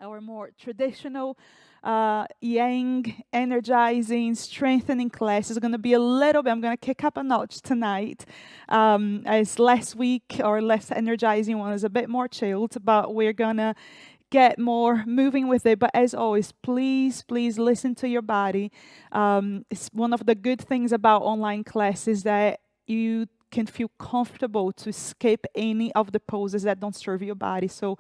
our more traditional yang, energizing, strengthening class is going to be a little bit, I'm going to kick up a notch tonight. As last week, or less energizing one is a bit more chilled, but we're going to get more moving with it. But as always, please, please listen to your body. It's one of the good things about online classes that you can feel comfortable to skip any of the poses that don't serve your body. So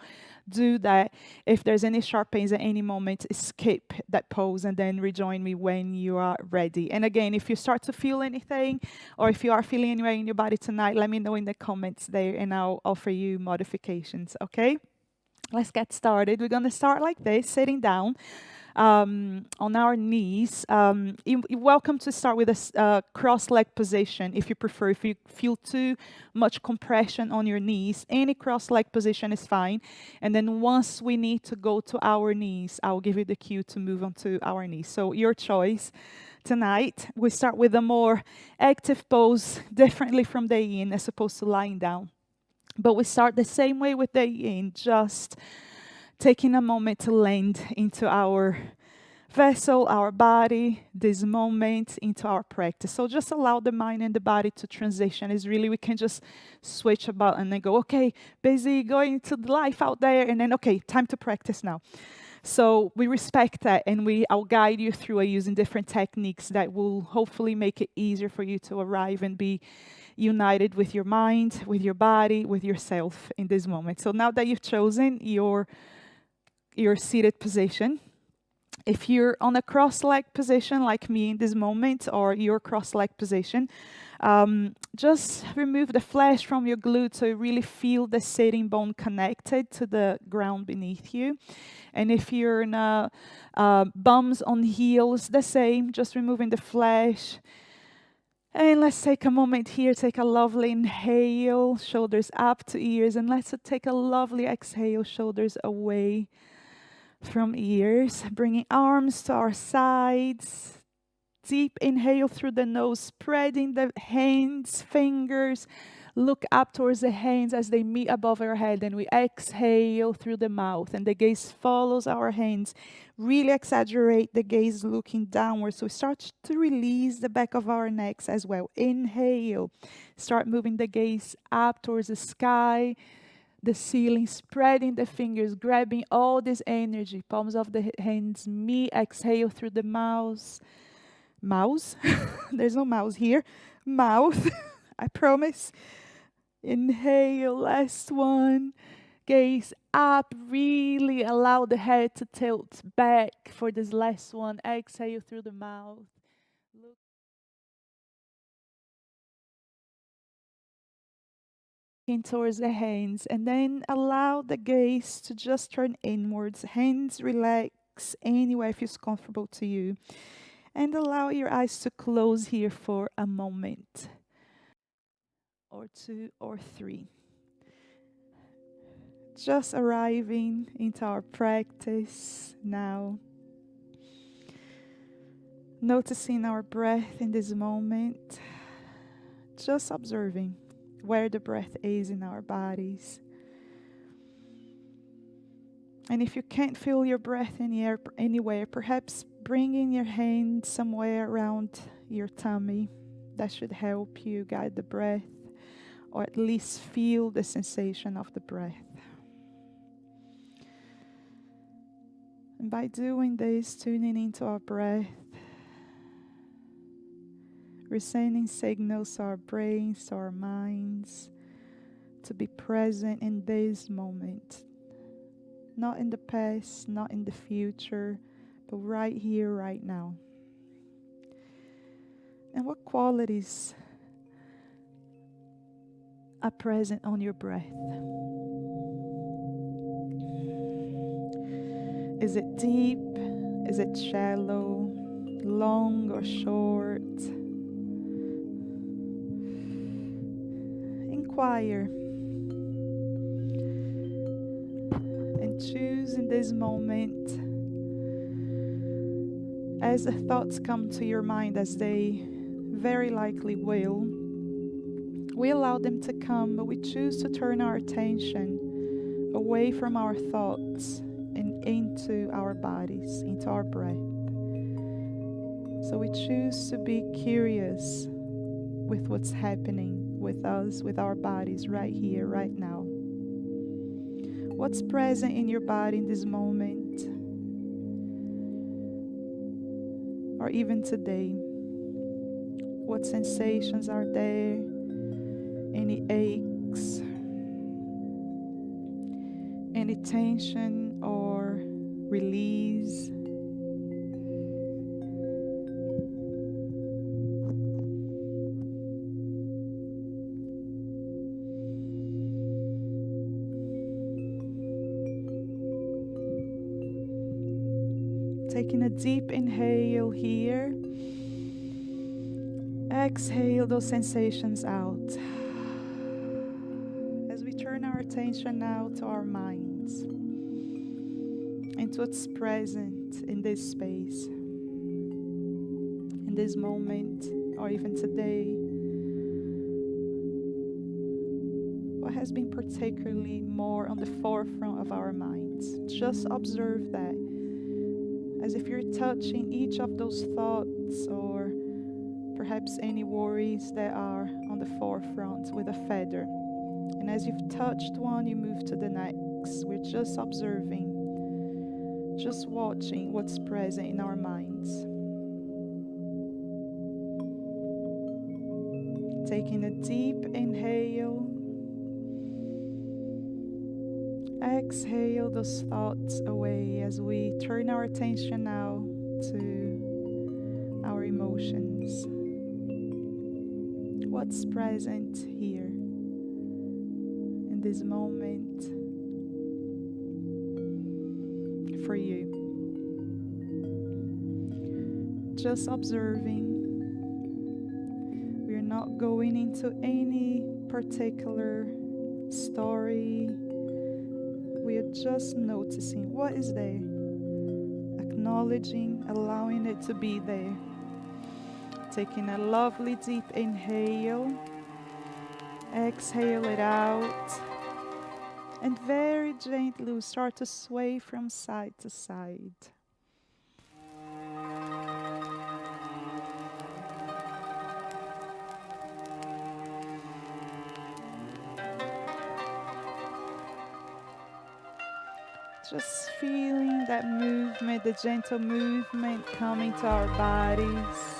do that. If there's any sharp pains at any moment, skip that pose and then rejoin me when you are ready. And again, if you start to feel anything, or if you are feeling anywhere in your body tonight, let me know in the comments there and I'll offer you modifications, okay? Let's get started. We're going to start like this, sitting down on our knees. You're welcome to start with a cross-leg position if you prefer. If you feel too much compression on your knees, any cross-leg position is fine. And then once we need to go to our knees, I'll give you the cue to move on to our knees. So your choice. Tonight, we start with a more active pose, differently from the yin, as opposed to lying down. But we start the same way with the yin, just taking a moment to land into our vessel, our body, this moment into our practice. So just allow the mind and the body to transition. Is really, we can just switch about and then go, okay, busy going to the life out there, and then, okay, time to practice now. So we respect that, and I'll guide you through using different techniques that will hopefully make it easier for you to arrive and be united with your mind, with your body, with yourself in this moment. So now that you've chosen your seated position, if you're on a cross-leg position like me in this moment, or your cross-leg position, just remove the flesh from your glutes so you really feel the sitting bone connected to the ground beneath you. And if you're in bums on heels, the same, just removing the flesh. And let's take a moment here, take a lovely inhale, shoulders up to ears, and let's take a lovely exhale, shoulders away from ears, bringing arms to our sides. Deep inhale through the nose, spreading the hands, fingers, look up towards the hands as they meet above our head, and we exhale through the mouth, and the gaze follows our hands. Really exaggerate the gaze looking downwards, so we start to release the back of our necks as well. Inhale, start moving the gaze up towards the sky, the ceiling, spreading the fingers, grabbing all this energy, palms of the hands meet. Exhale through the mouth. There's no mouse here. Mouth. I promise. Inhale, last one. Gaze up, really allow the head to tilt back for this last one. Exhale through the mouth. Looking towards the hands, and then allow the gaze to just turn inwards. Hands relax anywhere it feels comfortable to you. And allow your eyes to close here for a moment, or two, or three. Just arriving into our practice now. Noticing our breath in this moment. Just observing where the breath is in our bodies. And if you can't feel your breath anywhere, perhaps bringing your hand somewhere around your tummy. That should help you guide the breath, or at least feel the sensation of the breath. And by doing this, tuning into our breath, we're sending signals to our brains, to our minds, to be present in this moment. Not in the past, not in the future, but right here, right now. And what qualities are present on your breath? Is it deep? Is it shallow? Long or short? Inquire. And choose in this moment, as the thoughts come to your mind, as they very likely will, we allow them to come, but we choose to turn our attention away from our thoughts and into our bodies, into our breath. So we choose to be curious with what's happening with us, with our bodies right here, right now. What's present in your body in this moment, or even today? What sensations are there? Any aches? Any tension or release? Taking a deep inhale here. Exhale those sensations out. As we turn our attention now to our minds and to what's present in this space, in this moment, or even today. What has been particularly more on the forefront of our minds? Just observe that, as if you're touching each of those thoughts or perhaps any worries that are on the forefront with a feather. And as you've touched one, you move to the next. We're just observing, just watching what's present in our minds. Taking a deep inhale. Exhale those thoughts away as we turn our attention now to our emotions. What's present here in this moment for you? Just observing. We're not going into any particular story. We are just noticing what is there, acknowledging, allowing it to be there. Taking a lovely deep inhale, exhale it out, and very gently we'll start to sway from side to side. Just feeling that movement, the gentle movement coming to our bodies.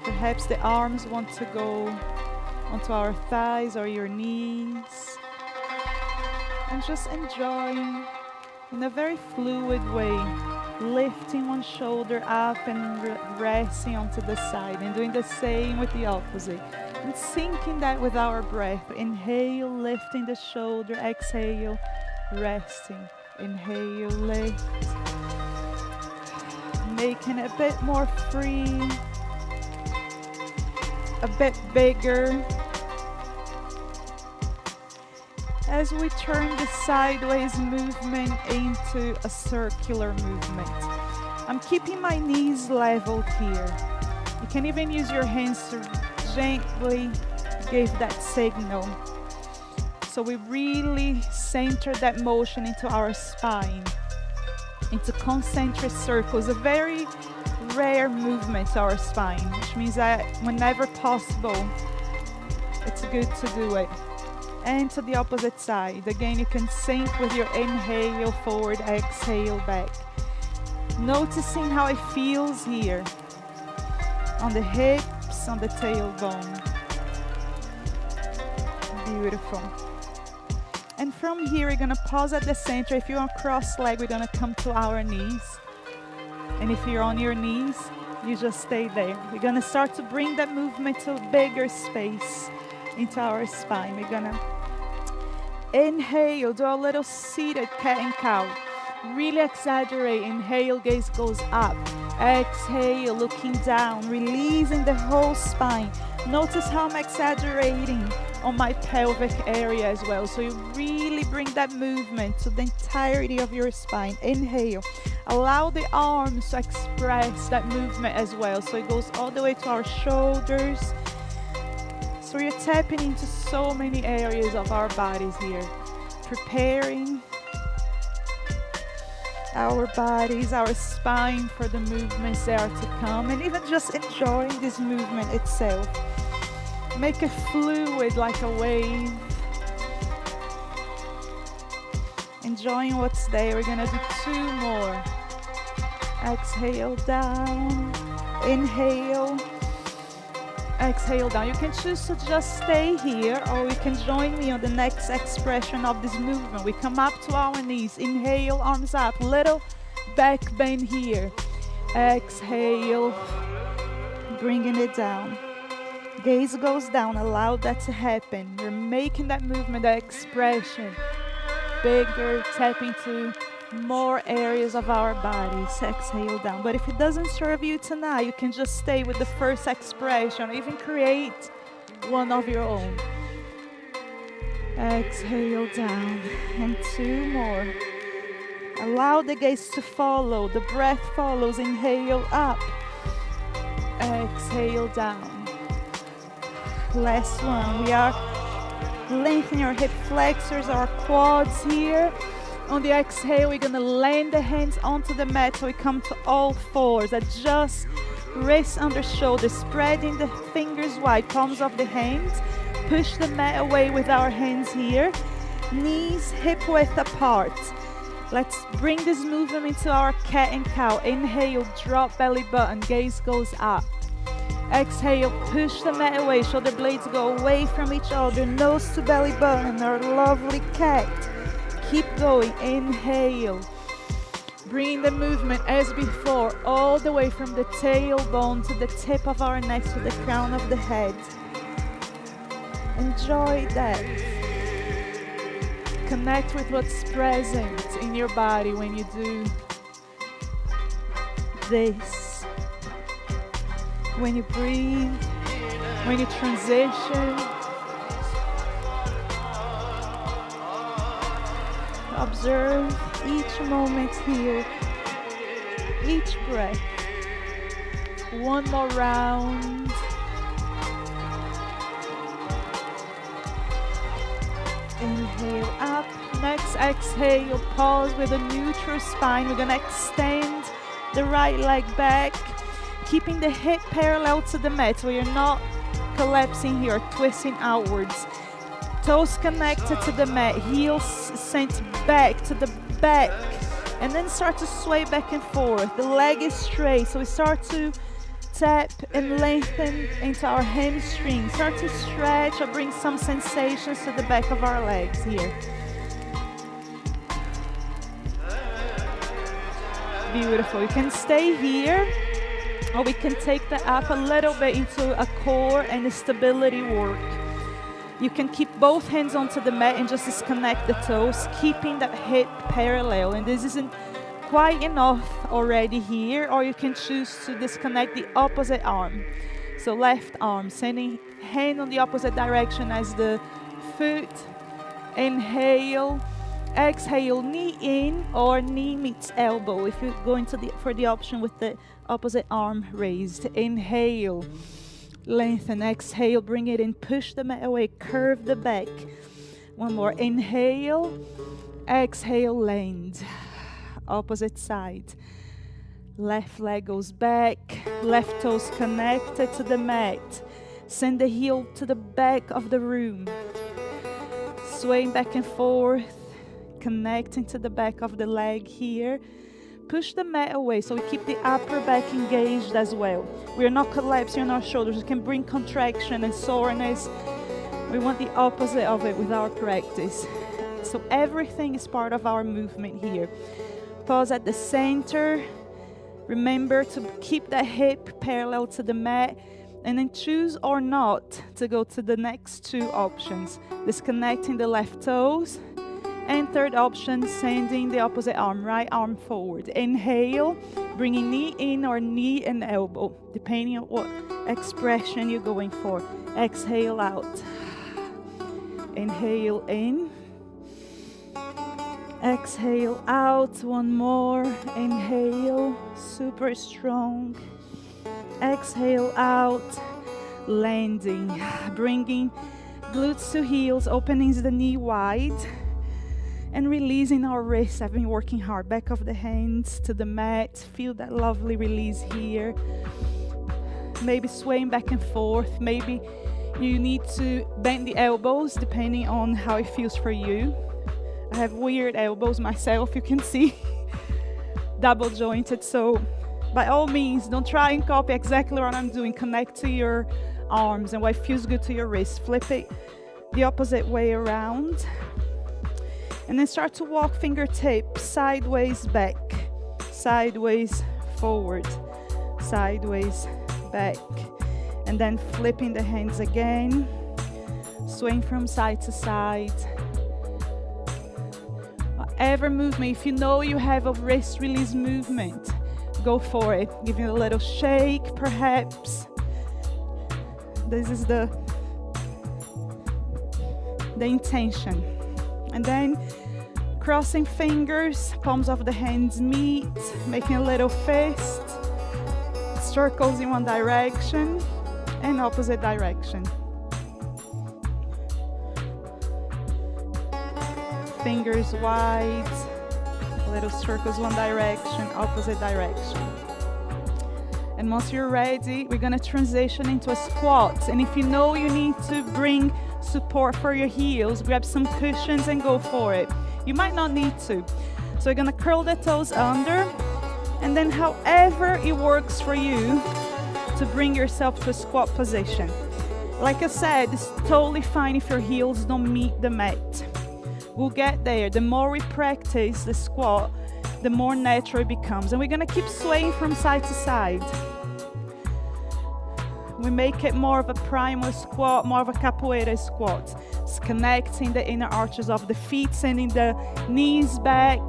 Perhaps the arms want to go onto our thighs or your knees. And just enjoying in a very fluid way, lifting one shoulder up and resting onto the side, and doing the same with the opposite. And syncing that with our breath. Inhale, lifting the shoulder. Exhale, resting. Inhale, lift. Making it a bit more free. A bit bigger. As we turn the sideways movement into a circular movement. I'm keeping my knees leveled here. You can even use your hands to gently give that signal. So we really center that motion into our spine, into concentric circles, a very rare movement to our spine, which means that whenever possible, it's good to do it. And to the opposite side. Again, you can sync with your inhale forward, exhale back. Noticing how it feels here on the hips, on the tailbone. Beautiful. And from here, we're gonna pause at the center. If you're on cross-leg, we're gonna come to our knees. And if you're on your knees, you just stay there. We're gonna start to bring that movement to a bigger space into our spine. We're gonna inhale, do a little seated cat and cow. Really exaggerate. Inhale, gaze goes up. Exhale, looking down, releasing the whole spine. Notice how I'm exaggerating on my pelvic area as well. So you really bring that movement to the entirety of your spine. Inhale. Allow the arms to express that movement as well. So it goes all the way to our shoulders. So you're tapping into so many areas of our bodies here. preparing our bodies, our spine for the movements that are to come, and even just enjoying this movement itself. Make it fluid like a wave. Enjoying what's there. We're gonna do 2 more. Exhale down, inhale, exhale down. You can choose to just stay here, or you can join me on the next expression of this movement. We come up to our knees, inhale, arms up, little back bend here. Exhale, bringing it down. Gaze goes down, allow that to happen. We're making that movement, that expression bigger, tap into more areas of our bodies. Exhale down. But if it doesn't serve you tonight, you can just stay with the first expression, or even create one of your own. Exhale down, and 2 more. Allow the gaze to follow, the breath follows. Inhale up, exhale down. Last one. We are lengthening our hip flexors, our quads here. On the exhale, we're gonna land the hands onto the mat, so we come to all fours. Adjust wrists under shoulders, spreading the fingers wide, palms of the hands. Push the mat away with our hands here. Knees hip width apart. Let's bring this movement into our cat and cow. Inhale, drop belly button, gaze goes up. Exhale, push the mat away, shoulder blades go away from each other, nose to belly button, our lovely cat. Keep going, inhale. Bringing the movement as before, all the way from the tailbone to the tip of our neck to the crown of the head. Enjoy that. Connect with what's present in your body when you do this. When you breathe, when you transition. Observe each moment here, each breath. One more round. Inhale up. Next exhale, pause with a neutral spine. We're gonna extend the right leg back, keeping the hip parallel to the mat, so you're not collapsing here, twisting outwards. Toes connected to the mat, heels sent back to the back, and then start to sway back and forth. The leg is straight, so we start to tap and lengthen into our hamstrings. Start to stretch or bring some sensations to the back of our legs here. Beautiful. You can stay here, or we can take that up a little bit into a core and a stability work. You can keep both hands onto the mat and just disconnect the toes, keeping that hip parallel. And this isn't quite enough already here, or you can choose to disconnect the opposite arm. So left arm, sending hand on the opposite direction as the foot. Inhale. Exhale, knee in or knee meets elbow if you're going for the option with the opposite arm raised. Inhale, lengthen. Exhale, bring it in, push the mat away, curve the back. One more. Inhale, exhale, land. Opposite side. Left leg goes back, left toes connected to the mat. Send the heel to the back of the room. Swaying back and forth, connecting to the back of the leg here. Push the mat away so we keep the upper back engaged as well. We are not collapsing on our shoulders. It can bring contraction and soreness. We want the opposite of it with our practice. So everything is part of our movement here. Pause at the center. Remember to keep that hip parallel to the mat, and then choose or not to go to the next 2 options. Disconnecting the left toes. And third option, sending the opposite arm, right arm forward. Inhale, bringing knee in or knee and elbow, depending on what expression you're going for. Exhale out. Inhale in. Exhale out. One more. Inhale, super strong. Exhale out. Landing, bringing glutes to heels, opening the knee wide. And releasing our wrists. I've been working hard. Back of the hands to the mat. Feel that lovely release here. Maybe swaying back and forth. Maybe you need to bend the elbows depending on how it feels for you. I have weird elbows myself, you can see. Double jointed, so by all means, don't try and copy exactly what I'm doing. Connect to your arms and what feels good to your wrist. Flip it the opposite way around. And then start to walk fingertips sideways back, sideways forward, sideways back. And then flipping the hands again, swaying from side to side. Whatever movement, if you know you have a wrist release movement, go for it. Give it a little shake, perhaps. This is the intention. And then crossing fingers, palms of the hands meet, making a little fist, circles in one direction and opposite direction. Fingers wide, little circles one direction, opposite direction. And once you're ready, we're gonna transition into a squat. And if you know you need to bring support for your heels, grab some cushions and go for it. You might not need to. So you're gonna curl the toes under, and then however it works for you to bring yourself to a squat position. Like I said, it's totally fine if your heels don't meet the mat. We'll get there. The more we practice the squat, the more natural it becomes. And we're gonna keep swaying from side to side. We make it more of a primal squat, more of a capoeira squat. It's connecting the inner arches of the feet, sending the knees back.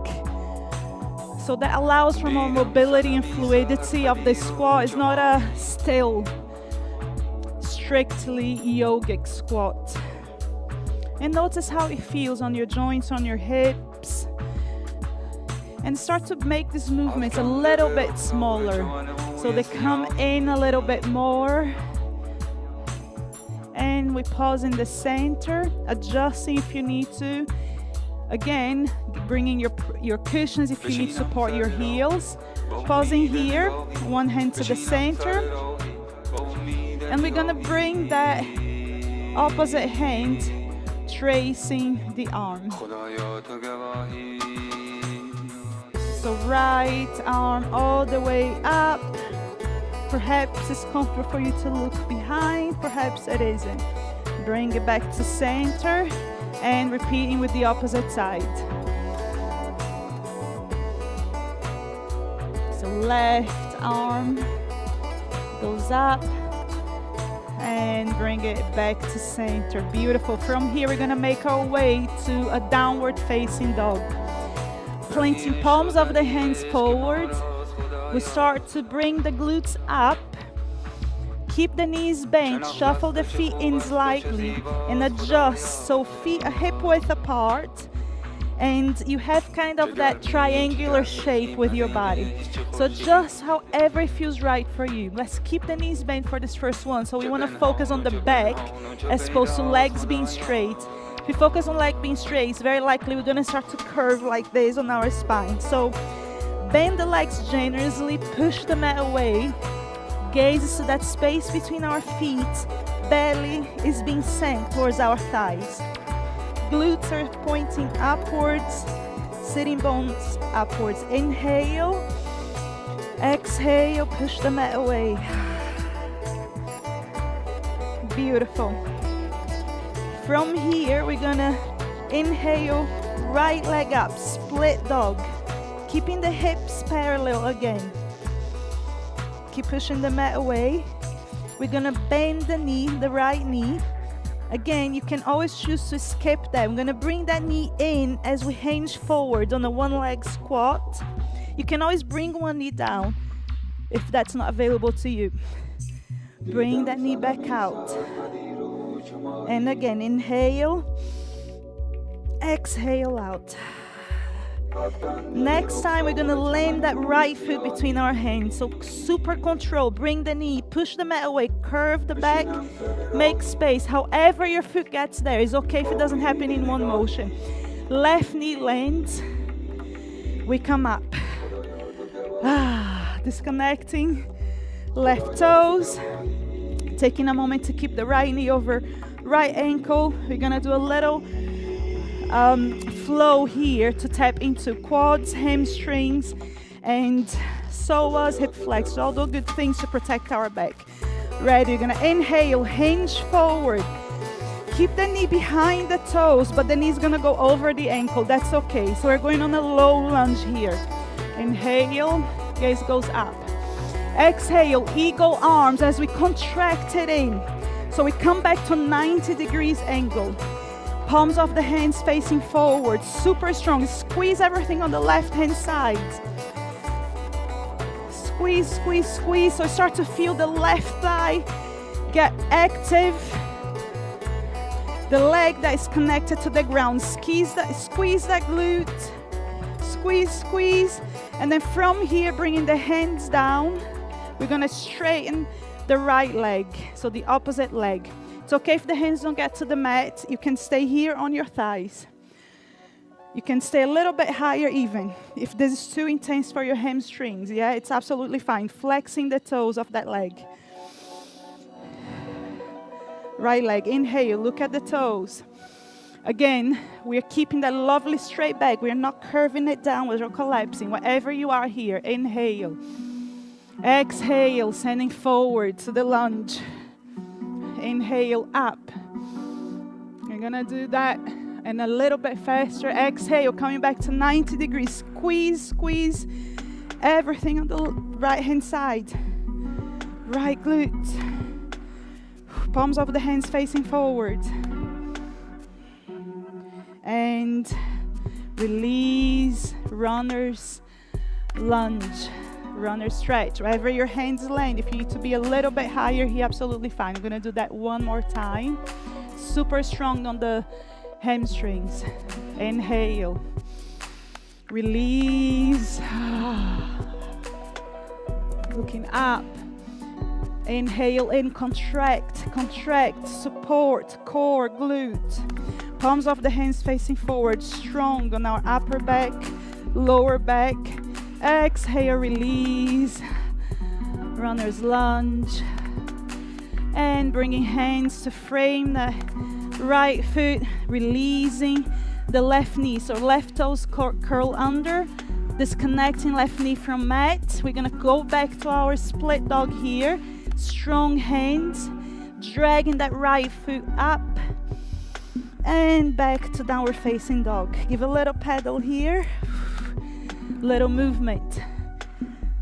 So that allows for more mobility and fluidity of the squat. It's not a still, strictly yogic squat. And notice how it feels on your joints, on your hips. And start to make these movements a little bit smaller. So they come in a little bit more. And we pause in the center, adjusting if you need to. Again, bringing your cushions if you need to support your heels. Pausing here, one hand to the center. And we're gonna bring that opposite hand, tracing the arm. So right arm all the way up. Perhaps it's comfortable for you to look behind, perhaps it isn't. Bring it back to center and repeating with the opposite side. So left arm goes up and bring it back to center. Beautiful. From here we're gonna make our way to a downward facing dog. Planting palms of the hands forward. We start to bring the glutes up. Keep the knees bent, shuffle the feet in slightly and adjust. So feet are hip width apart and you have kind of that triangular shape with your body. So adjust however it feels right for you. Let's keep the knees bent for this first one. So we want to focus on the back as opposed to legs being straight. If we focus on leg being straight, it's very likely we're going to start to curve like this on our spine. So bend the legs generously, push the mat away. Gaze to that space between our feet. Belly is being sent towards our thighs. Glutes are pointing upwards. Sitting bones upwards. Inhale. Exhale, push the mat away. Beautiful. From here, we're gonna inhale, right leg up, split dog. Keeping the hips parallel again. Keep pushing the mat away. We're gonna bend the knee, the right knee. Again, you can always choose to skip that. I'm gonna bring that knee in as we hinge forward on a one leg squat. You can always bring one knee down if that's not available to you. Bring that knee back out. And again, inhale. Exhale out. Next time, we're gonna land that right foot between our hands. So super control, bring the knee, push the mat away, curve the back, make space. However your foot gets there, it's okay if it doesn't happen in one motion. Left knee lands. We come up. Disconnecting. Left toes. Taking a moment to keep the right knee over right ankle. We're gonna do a little flow here to tap into quads, hamstrings, and psoas, hip flexors, all those good things to protect our back. Ready, you're gonna inhale, hinge forward. Keep the knee behind the toes, but the knee's gonna go over the ankle. That's okay. So we're going on a low lunge here. Inhale, gaze goes up. Exhale, eagle arms as we contract it in. So we come back to 90 degrees angle. Palms of the hands facing forward, super strong. Squeeze everything on the left-hand side. Squeeze, squeeze, squeeze. So start to feel the left thigh get active. The leg that is connected to the ground. Squeeze that glute. Squeeze, squeeze. And then from here, bringing the hands down, we're gonna straighten the right leg, so the opposite leg. It's okay if the hands don't get to the mat. You can stay here on your thighs. You can stay a little bit higher even. If this is too intense for your hamstrings, yeah, it's absolutely fine. Flexing the toes of that leg. Right leg, inhale, look at the toes. Again, we're keeping that lovely straight back. We're not curving it downwards or collapsing. Wherever you are here, inhale. Exhale, sending forward to the lunge. Inhale, up. You're gonna do that and a little bit faster. Exhale, coming back to 90 degrees. Squeeze, squeeze everything on the right hand side. Right glute. Palms of the hands facing forward. And release, runners lunge. Runner stretch. Wherever your hands land, if you need to be a little bit higher here, absolutely fine. I'm gonna do that one more time. Super strong on the hamstrings. Inhale. Release. Looking up. Inhale in, contract, contract, support, core, glute. Palms of the hands facing forward, strong on our upper back, lower back. Exhale, release, runner's lunge, and bringing hands to frame the right foot, releasing the left knee. So left toes curl under, disconnecting left knee from mat. We're gonna go back to our split dog here. Strong hands, dragging that right foot up, and back to downward facing dog. Give a little pedal here. Little movement,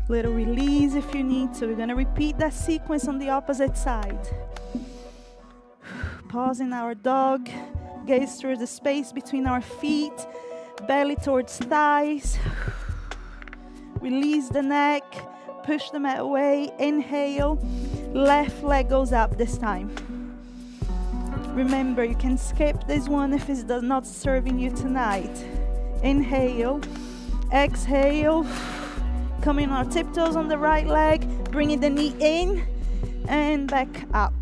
little release if you need to. We're gonna repeat that sequence on the opposite side. Pausing our dog, gaze towards the space between our feet, belly towards thighs. Release the neck, push the mat away. Inhale, left leg goes up this time. Remember, you can skip this one if it's not serving you tonight. Inhale. Exhale, coming on our tiptoes on the right leg, bringing the knee in and back up.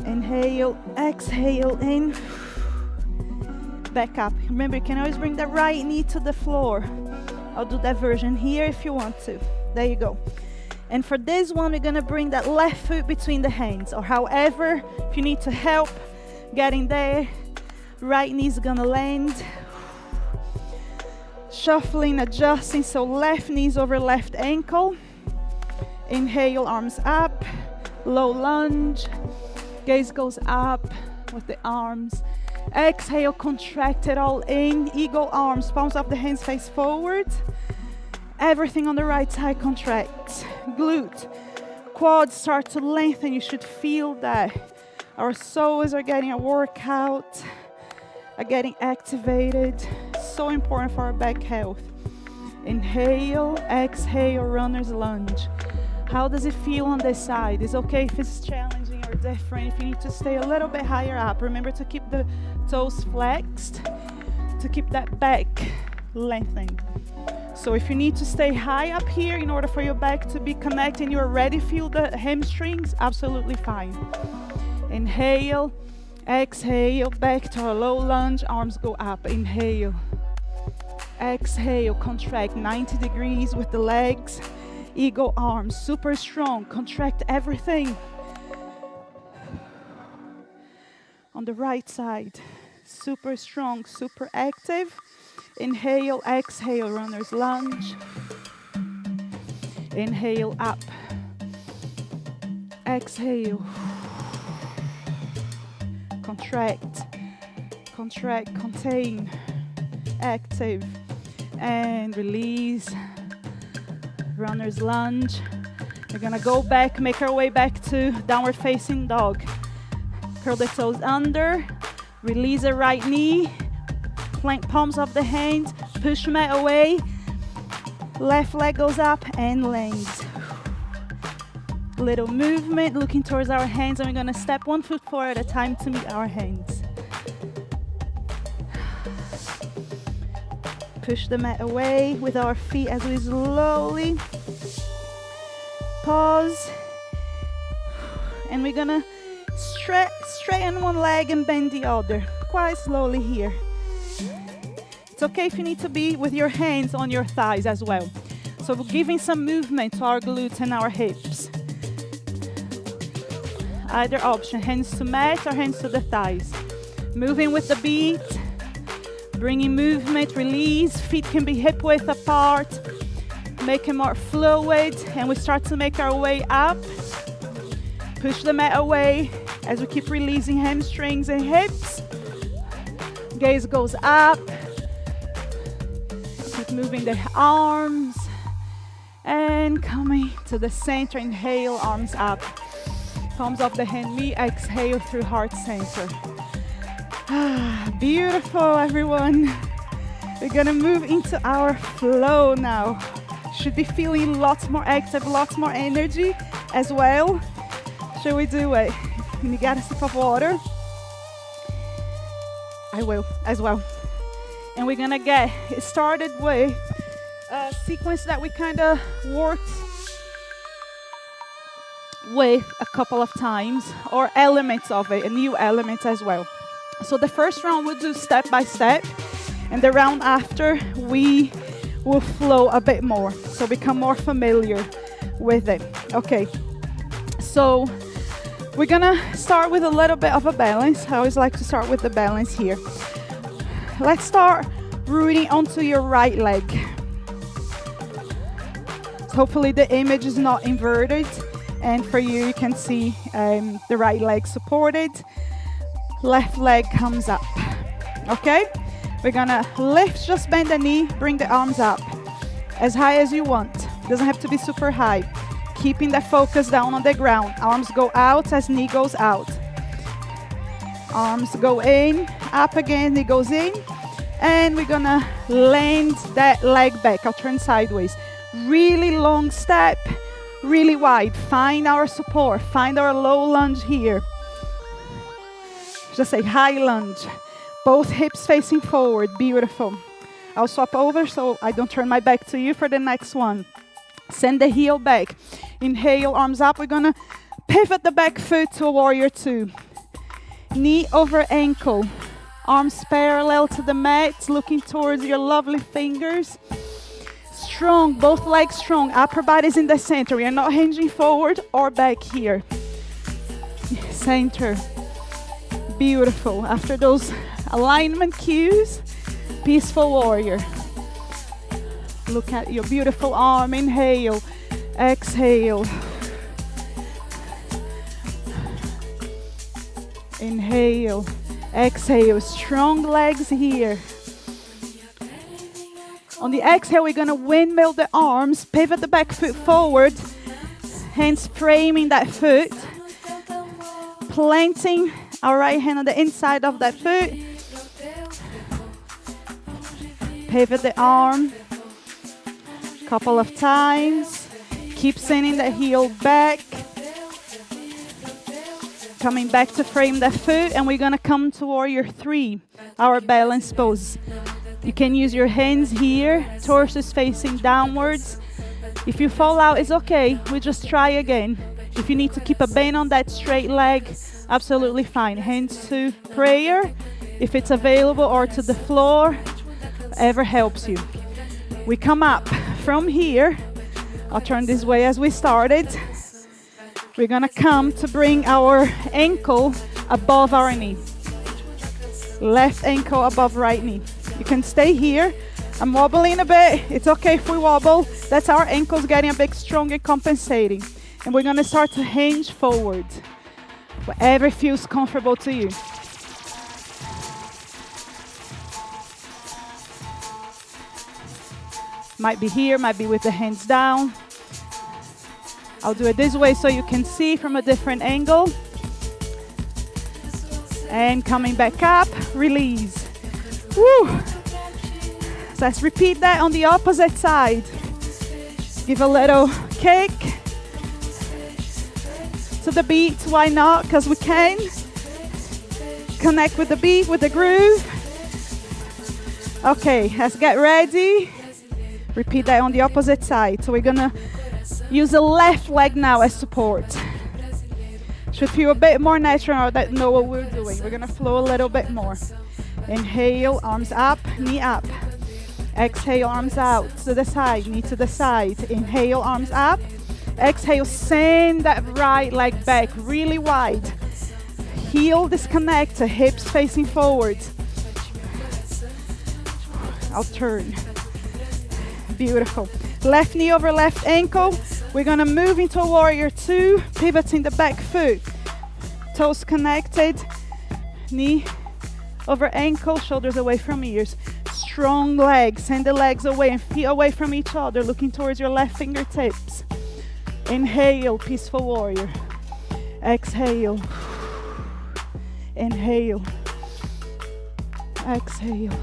Inhale, exhale in, back up. Remember, you can always bring the right knee to the floor. I'll do that version here if you want to. There you go. And for this one, we're gonna bring that left foot between the hands, or however, if you need to help getting there, right knee's gonna land. Shuffling, adjusting, so left knees over left ankle. Inhale, arms up, low lunge. Gaze goes up with the arms. Exhale, contract it all in. Eagle arms, palms of the hands face forward. Everything on the right side contracts. Glute, quads start to lengthen. You should feel that. Our psoas are getting a workout, are getting activated. So important for our back health. Inhale, exhale, runner's lunge. How does it feel on this side? It's okay if it's challenging or different. If you need to stay a little bit higher up, remember to keep the toes flexed, to keep that back lengthening. So if you need to stay high up here in order for your back to be connected and you already feel the hamstrings, absolutely fine. Inhale, Exhale, back to our low lunge, arms go up. Inhale. Exhale, contract 90 degrees with the legs. Eagle arms, super strong. Contract everything. On the right side, super strong, super active. Inhale, exhale, runner's lunge. Inhale, up. Exhale. Contract, contract, contain, active, and release. Runner's lunge. We're gonna go back, make our way back to downward facing dog. Curl the toes under, release the right knee, plank palms of the hands, push mat away, left leg goes up and lands. Little movement, looking towards our hands, and we're gonna step 1 foot forward at a time to meet our hands. Push the mat away with our feet as we slowly pause. And we're gonna straighten one leg and bend the other, quite slowly here. It's okay if you need to be with your hands on your thighs as well. So we're giving some movement to our glutes and our hips. Either option, hands to mat or hands to the thighs. Moving with the beat, bringing movement, release. Feet can be hip width apart, make it more fluid, and we start to make our way up. Push the mat away as we keep releasing hamstrings and hips. Gaze goes up. Keep moving the arms and coming to the center. Inhale, arms up. Palms of the hand, me, exhale through heart center. Beautiful, everyone. We're gonna move into our flow now. Should be feeling lots more active, lots more energy as well. Shall we do it? Can you get a sip of water? I will as well. And we're gonna get started with a sequence that we kind of worked with a couple of times, or elements of it, a new element as well. So the first round we'll do step by step, and the round after we will flow a bit more, so become more familiar with it. Okay, so we're gonna start with a little bit of a balance. I always like to start with the balance here. Let's start rooting onto your right leg. So hopefully the image is not inverted. And for you, you can see the right leg supported. Left leg comes up. Okay? We're gonna lift, just bend the knee, bring the arms up. As high as you want. Doesn't have to be super high. Keeping the focus down on the ground. Arms go out as knee goes out. Arms go in, up again, knee goes in. And we're gonna land that leg back. I'll turn sideways. Really long step. Really wide. Find our support. Find our low lunge here. Just say high lunge. Both hips facing forward. Beautiful. I'll swap over so I don't turn my back to you for the next one. Send the heel back. Inhale, arms up. We're going to pivot the back foot to a warrior two. Knee over ankle. Arms parallel to the mat, looking towards your lovely fingers. Strong, both legs strong. Upper body's in the center. We are not hinging forward or back here. Center. Beautiful. After those alignment cues, peaceful warrior. Look at your beautiful arm. Inhale. Exhale. Inhale. Exhale. Strong legs here. On the exhale, we're going to windmill the arms, pivot the back foot forward, hands framing that foot, planting our right hand on the inside of that foot, pivot the arm a couple of times, keep sending the heel back, coming back to frame the foot, and we're going to come to warrior three, our balance pose. You can use your hands here, torso is facing downwards. If you fall out, it's okay. We just try again. If you need to keep a bend on that straight leg, absolutely fine. Hands to prayer, if it's available, or to the floor, whatever helps you. We come up from here. I'll turn this way as we started. We're gonna come to bring our ankle above our knee. Left ankle above right knee. You can stay here. I'm wobbling a bit. It's okay if we wobble. That's our ankles getting a bit stronger, compensating. And we're gonna start to hinge forward. Whatever feels comfortable to you. Might be here, might be with the hands down. I'll do it this way so you can see from a different angle. And coming back up, release. Woo! So let's repeat that on the opposite side. Give a little kick to the beat, why not? Because we can. Connect with the beat, with the groove. Okay, let's get ready. Repeat that on the opposite side. So we're gonna use the left leg now as support. Should feel a bit more natural that know what we're doing. We're gonna flow a little bit more. Inhale, arms up, knee up. Exhale, arms out to the side, knee to the side. Inhale, arms up. Exhale, send that right leg back really wide. Heel disconnect, hips facing forward. I'll turn. Beautiful. Left knee over left ankle. We're gonna move into a warrior two, pivoting the back foot. Toes connected, knee over ankle, shoulders away from ears. Strong legs, send the legs away and feet away from each other, looking towards your left fingertips. Inhale, peaceful warrior. Exhale. Inhale. Exhale.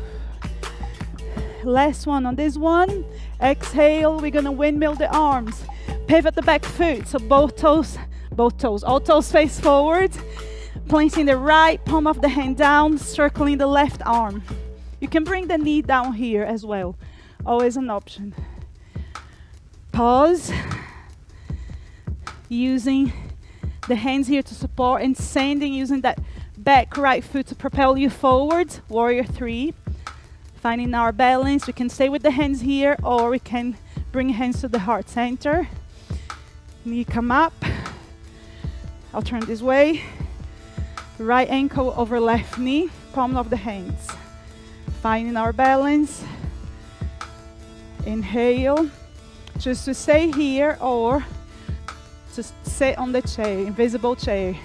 Last one on this one. Exhale, we're gonna windmill the arms. Pivot the back foot, so all toes face forward. Placing the right palm of the hand down, circling the left arm. You can bring the knee down here as well. Always an option. Pause. Using the hands here to support and sending, using that back right foot to propel you forward. Warrior three. Finding our balance. We can stay with the hands here, or we can bring hands to the heart center. Knee come up. I'll turn this way. Right ankle over left knee, palm of the hands. Finding our balance. Inhale. Just to stay here or to sit on the chair, invisible chair.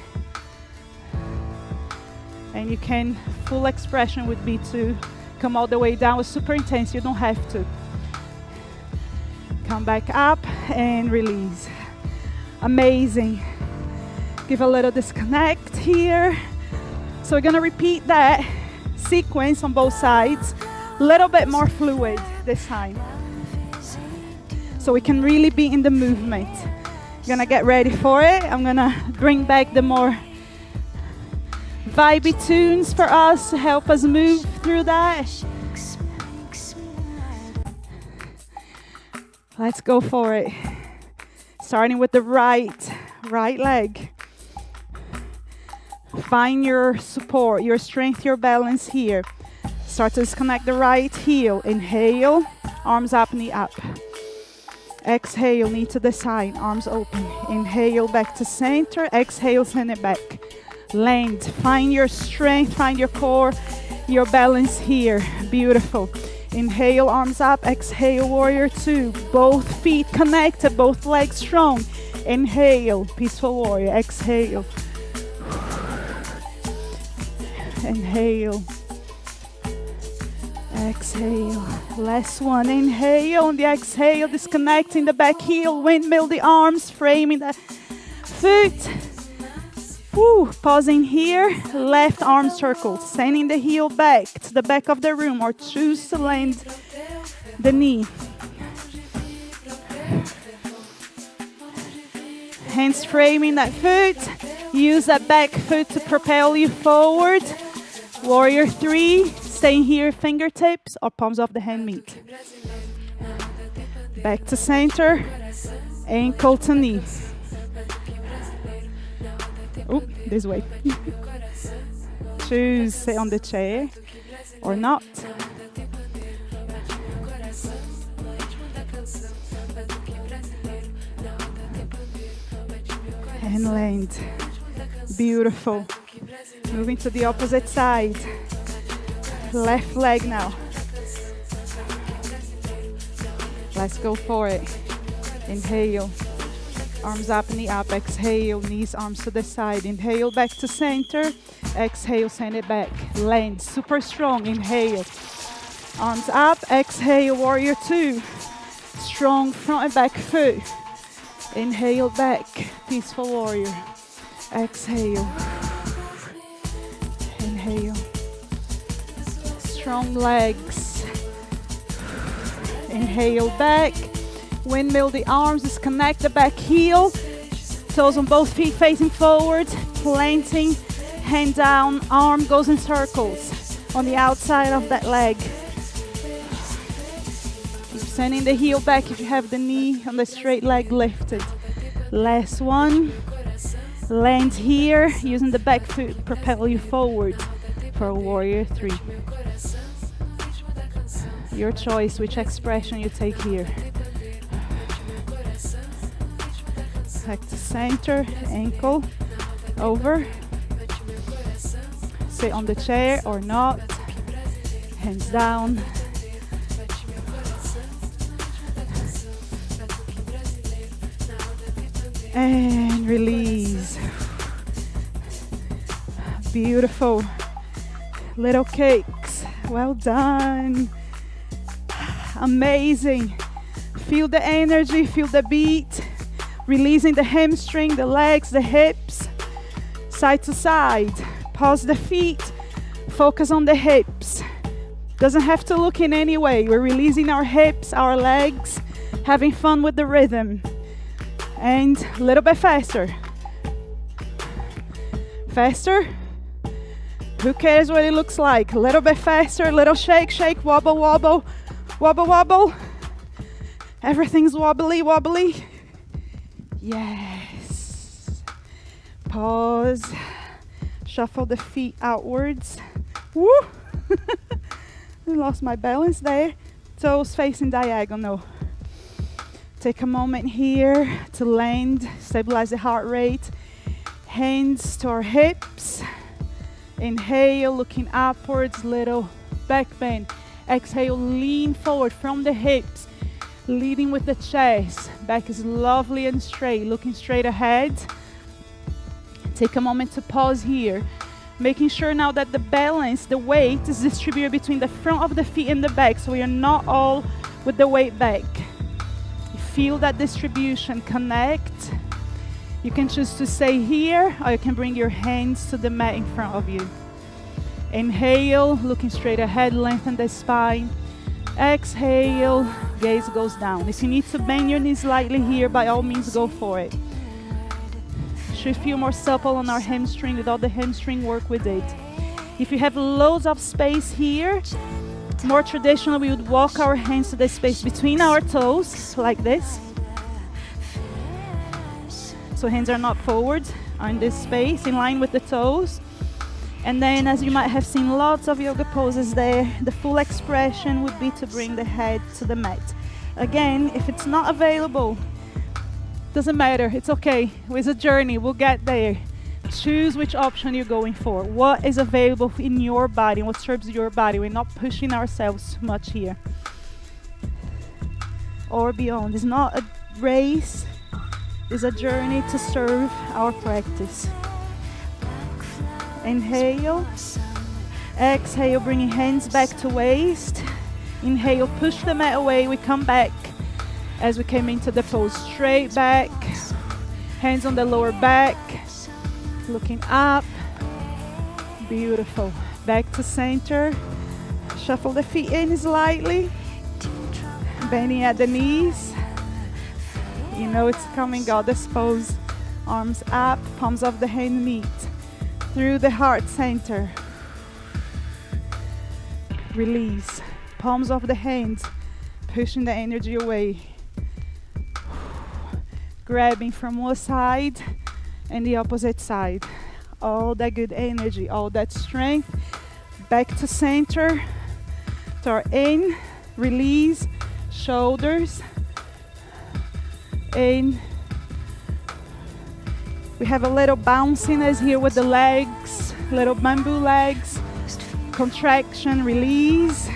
And you can, full expression would be to come all the way down. It's super intense, you don't have to. Come back up and release. Amazing. Give a little disconnect here. So we're gonna repeat that sequence on both sides. A little bit more fluid this time. So we can really be in the movement. Gonna get ready for it. I'm gonna bring back the more vibey tunes for us to help us move through that. Let's go for it. Starting with the right leg. Find your support, your strength, your balance here. Start to disconnect the right heel. Inhale, arms up, knee up. Exhale, knee to the side, arms open. Inhale, back to center. Exhale, send it back. Land, find your strength, find your core, your balance here. Beautiful. Inhale, arms up. Exhale, warrior two. Both feet connected, both legs strong. Inhale, peaceful warrior. Exhale. Inhale. Exhale. Last one. Inhale. On the exhale, disconnecting the back heel. Windmill the arms, framing the foot. Woo. Pausing here. Left arm circle. Sending the heel back to the back of the room, or choose to land the knee. Hands framing that foot. Use that back foot to propel you forward. Warrior three. Staying here, fingertips or palms of the hand meet. Back to center. Ankle to knee. Oh, this way. Choose sit on the chair or not. And land. Beautiful. Moving to the opposite side. Left leg now. Let's go for it. Inhale. Arms up, knee up. Exhale, knees, arms to the side. Inhale, back to center. Exhale, send it back. Land, super strong. Inhale. Arms up. Exhale, warrior two. Strong front and back foot. Inhale, back. Peaceful warrior. Exhale. Inhale. Strong legs. Inhale, back. Windmill the arms, disconnect the back heel. Toes on both feet facing forward. Planting, hand down, arm goes in circles on the outside of that leg. Keep sending the heel back if you have the knee on the straight leg lifted. Last one. Land here, using the back foot to propel you forward for warrior three. Your choice, which expression you take here. Back to center, ankle over. Sit on the chair or not. Hands down. And release. Beautiful. Little cakes. Well done. Amazing. Feel the energy, feel the beat. Releasing the hamstring, the legs, the hips. Side to side. Pause the feet. Focus on the hips. Doesn't have to look in any way. We're releasing our hips, our legs. Having fun with the rhythm. And a little bit faster. Faster. Who cares what it looks like? A little bit faster, little shake, shake, wobble, wobble, wobble, wobble. Everything's wobbly, wobbly. Yes. Pause. Shuffle the feet outwards. Woo! I lost my balance there. Toes facing diagonal. Take a moment here to land, stabilize the heart rate. Hands to our hips. Inhale, looking upwards, little back bend. Exhale, lean forward from the hips, leading with the chest. Back is lovely and straight, looking straight ahead. Take a moment to pause here, making sure now that the balance, the weight is distributed between the front of the feet and the back, so we are not all with the weight back. You feel that distribution, connect. You can choose to stay here, or you can bring your hands to the mat in front of you. Inhale, looking straight ahead, lengthen the spine. Exhale, gaze goes down. If you need to bend your knees slightly here, by all means go for it. Should feel more supple on our hamstring with all the hamstring work we did. If you have loads of space here, more traditional, we would walk our hands to the space between our toes, like this. So hands are not forward, are in this space, in line with the toes. And then, as you might have seen lots of yoga poses there, the full expression would be to bring the head to the mat. Again, if it's not available, doesn't matter, it's okay. It's a journey, we'll get there. Choose which option you're going for. What is available in your body, what serves your body. We're not pushing ourselves too much here. Or beyond. It's not a race, it's a journey to serve our practice. Inhale. Exhale, bringing hands back to waist. Inhale, push the mat away. We come back as we came into the pose. Straight back. Hands on the lower back. Looking up. Beautiful. Back to center. Shuffle the feet in slightly. Bending at the knees. You know it's coming, goddess pose. Arms up, palms of the hand meet. Through the heart center. Release. Palms of the hands, pushing the energy away. Grabbing from one side, And the opposite side. All that good energy, all that strength. Back to center. To in, release, shoulders. In. We have a little bounciness here with the legs, little bamboo legs. Contraction, release.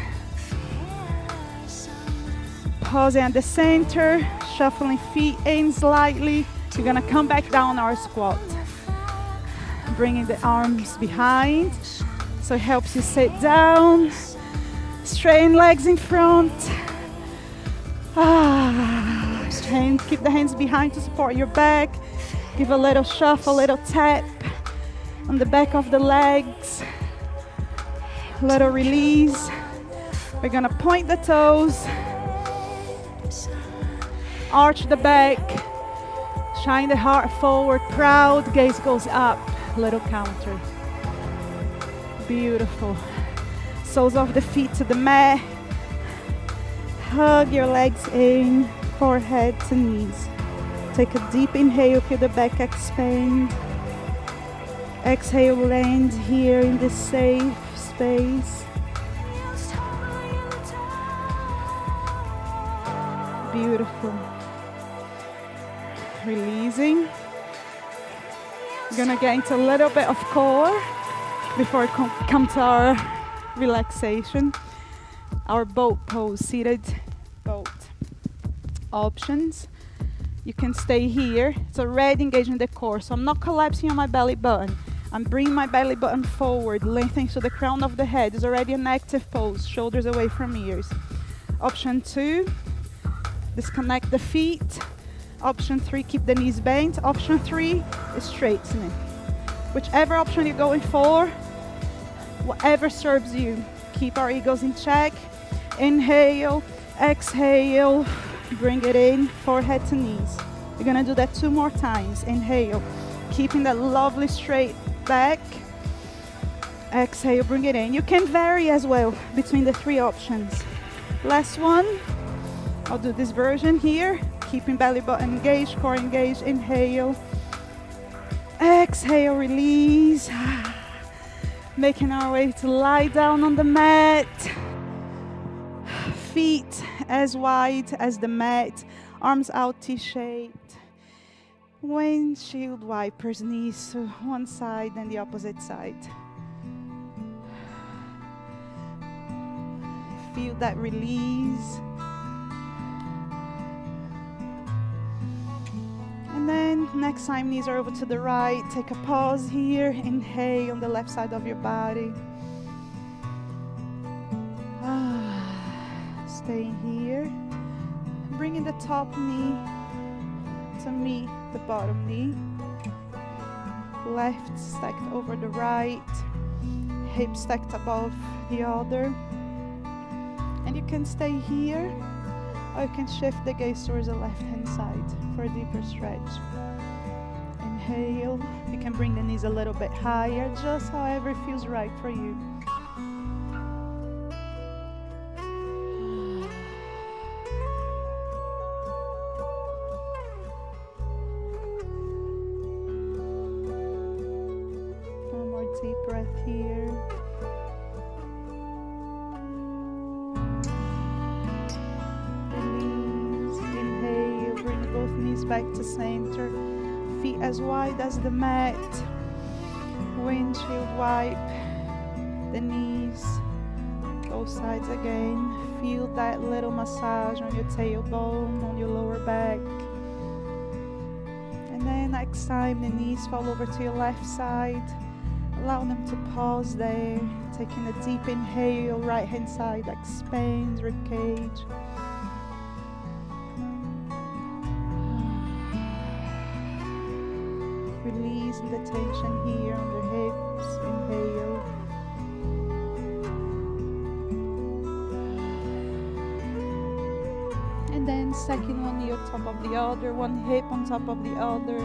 Pausing at the center, shuffling feet in slightly. We're gonna come back down our squat. Bringing the arms behind, so it helps you sit down. Straighten legs in front. And keep the hands behind to support your back. Give a little shuffle, a little tap on the back of the legs. Little release. We're gonna point the toes. Arch the back. Shine the heart forward. Proud. Gaze goes up. Little counter. Beautiful. Soles of the feet to the mat. Hug your legs in. Forehead to knees. Take a deep inhale. Feel the back expand. Exhale. Land here in this safe space. Beautiful. Releasing. We're gonna get into a little bit of core before we come to our relaxation. Our boat pose, seated boat. Options. You can stay here. It's already engaging the core, so I'm not collapsing on my belly button. I'm bringing my belly button forward, lengthening to the crown of the head. It's already an active pose, shoulders away from ears. Option 2, disconnect the feet. Option 3, keep the knees bent. Option 3 is straightening. Whichever option you're going for, whatever serves you. Keep our egos in check. Inhale, exhale, bring it in, forehead to knees. We're gonna do that 2 more times. Inhale, keeping that lovely straight back. Exhale, bring it in. You can vary as well between the 3 options. Last one, I'll do this version here. Keeping belly button engaged, core engaged. Inhale. Exhale, release. Making our way to lie down on the mat. Feet as wide as the mat. Arms out, T-shaped. Windshield wipers, knees to one side and the opposite side. Feel that release. And then next time, knees are over to the right. Take a pause here. Inhale on the left side of your body. Staying here. Bringing the top knee to meet the bottom knee. Left stacked over the right. Hip stacked above the other. And you can stay here, or you can shift the gaze towards the left-hand side for a deeper stretch. Inhale. You can bring the knees a little bit higher, just however feels right for you. One more deep breath here. Back to center, feet as wide as the mat. Windshield wipe the knees, both sides again. Feel that little massage on your tailbone, on your lower back. And then next time the knees fall over to your left side, allow them to pause there. Taking a deep inhale, right hand side expands, ribcage. Releasing the tension here on the hips. Inhale. And then second one knee on top of the other, one hip on top of the other.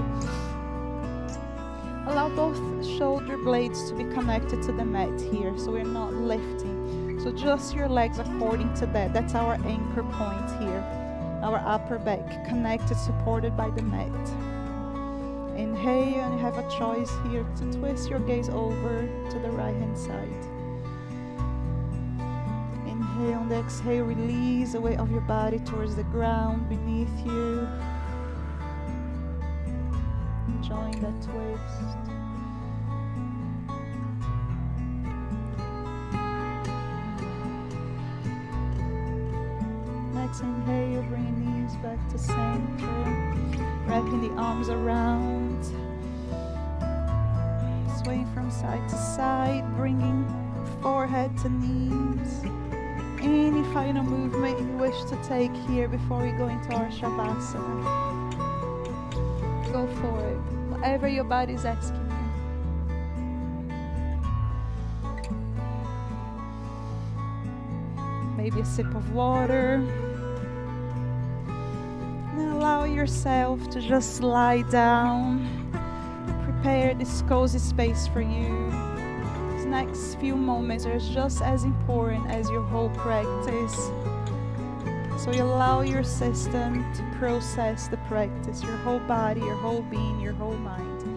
Allow both shoulder blades to be connected to the mat here, so we're not lifting. So just your legs according to that. That's our anchor point here. Our upper back connected, supported by the mat. Inhale, and you have a choice here to twist your gaze over to the right hand side. Inhale, on the exhale, release the weight of your body towards the ground beneath you. Enjoying that twist. Next inhale, bring your knees back to center. Wrapping the arms around. Swaying from side to side, bringing forehead to knees. Any final movement you wish to take here before we go into our Shavasana. Go for it. Whatever your body is asking you. Maybe a sip of water. And allow yourself to just lie down. Prepare this cozy space for you. These next few moments are just as important as your whole practice. So you allow your system to process the practice, your whole body, your whole being, your whole mind.